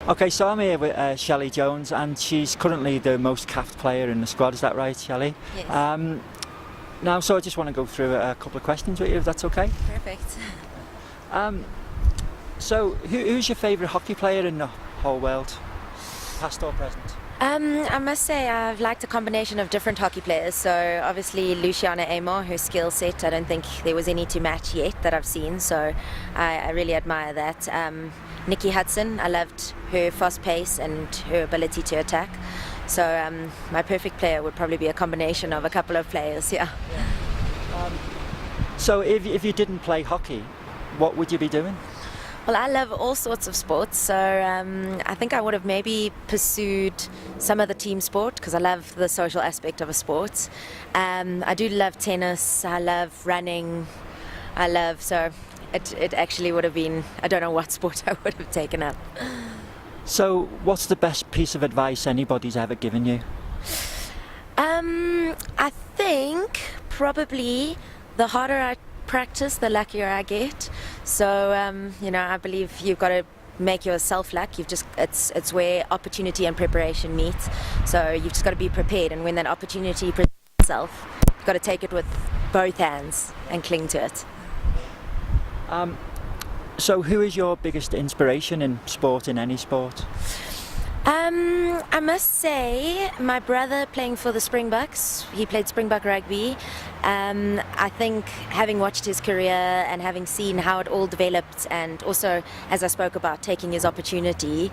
Okay, so I'm here with Shelley Jones, and she's currently the most capped player in the squad. Is that right, Shelley? Yes. Now, so I just want to go through a couple of questions with you, if that's okay. Perfect. So, who's your favourite hockey player in the whole world, past or present? I must say I've liked a combination of different hockey players. So obviously Luciana Amor, her skill set, I don't think there was any to match yet that I've seen. So I really admire that. Nikki Hudson, I loved her fast pace and her ability to attack. So my perfect player would probably be a combination of a couple of players. Yeah. So if you didn't play hockey, what would you be doing? Well, I love all sorts of sports, so I think I would have maybe pursued some of the team sport because I love the social aspect of a sport. I do love tennis, I love running, so it actually would have been, I don't know what sport I would have taken up. So what's the best piece of advice anybody's ever given you? I think probably the harder I practice, the luckier I get. So I believe you've got to make yourself luck. It's where opportunity and preparation meet. So you've just got to be prepared, and when that opportunity presents itself, you've got to take it with both hands and cling to it. So who is your biggest inspiration in sport, in any sport? I must say, my brother playing for the Springboks, he played Springbok rugby. I think having watched his career and having seen how it all developed, and also, as I spoke about, taking his opportunity,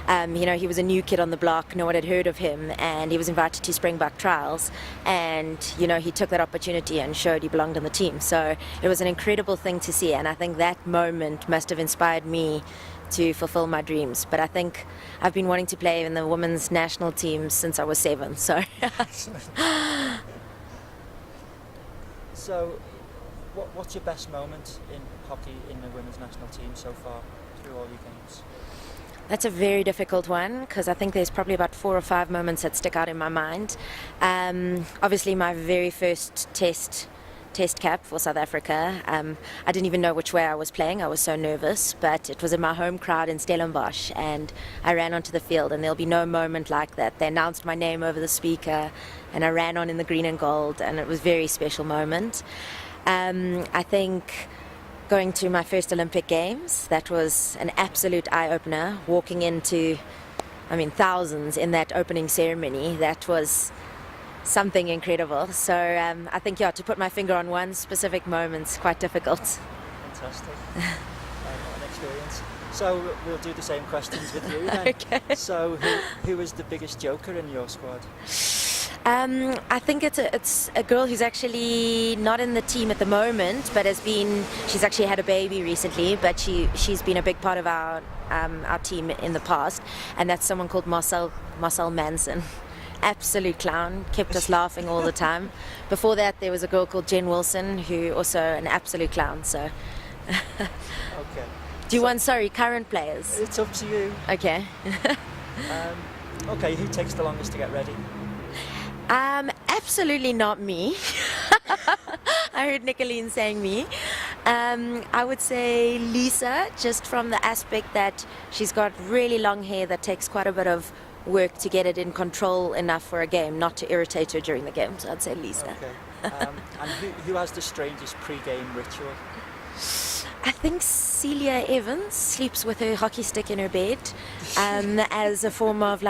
he was a new kid on the block, no one had heard of him, and he was invited to Springbok trials, and he took that opportunity and showed he belonged on the team. So it was an incredible thing to see, and I think that moment must have inspired me to fulfill my dreams. But I think I've been wanting to play in the women's national team since I was 7. So, so what's your best moment in hockey in the women's national team so far through all your games? That's a very difficult one because I think there's probably about 4 or 5 moments that stick out in my mind. Obviously, my very first test cap for South Africa. I didn't even know which way I was playing. I was so nervous, but it was in my home crowd in Stellenbosch, and I ran onto the field, and there'll be no moment like that. They announced my name over the speaker, and I ran on in the green and gold, and it was a very special moment. I think going to my first Olympic Games, that was an absolute eye-opener. Walking into, thousands in that opening ceremony, that was something incredible. So I think, to put my finger on one specific moment's quite difficult. Fantastic. What an experience. So we'll do the same questions with you then. Okay. So who is the biggest joker in your squad? I think it's a girl who's actually not in the team at the moment, but she's actually had a baby recently, but she's been a big part of our team in the past, and that's someone called Marcel Manson. Absolute clown, kept us laughing all the time. Before that, there was a girl called Jen Wilson, who also an absolute clown. So, okay. Do you want current players? It's up to you. Okay. Okay, who takes the longest to get ready? Absolutely not me. I heard Nicolene saying me. I would say Lisa, just from the aspect that she's got really long hair that takes quite a bit of work to get it in control enough for a game, not to irritate her during the game. So I'd say Lisa. Okay. And who has the strangest pre-game ritual? I think Celia Evans sleeps with her hockey stick in her bed as a form of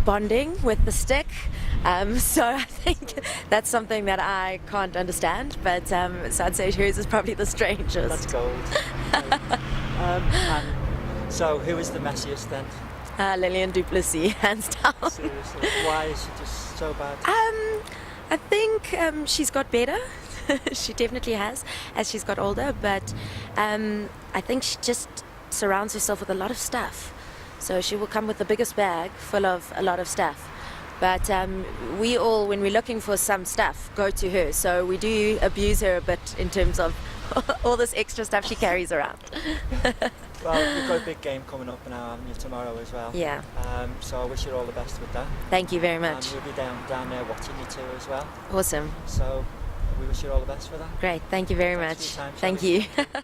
bonding with the stick. So I think that's something that I can't understand, but so I'd say hers is probably the strangest. That's gold. And so who is the messiest then? Lillian Duplessis, hands down. Seriously, why is she just so bad? I think she's got better. She definitely has as she's got older, but I think she just surrounds herself with a lot of stuff. So she will come with the biggest bag full of a lot of stuff. But we all, when we're looking for some stuff, go to her. So we do abuse her a bit in terms of all this extra stuff she carries around. Well, you've got a big game coming up now, haven't you, tomorrow as well? Yeah. So I wish you all the best with that. Thank you very much. And we'll be down there watching you too as well. Awesome. So we wish you all the best for that. Great. Thank you very Thanks much. for your time, Shelley. Thank you.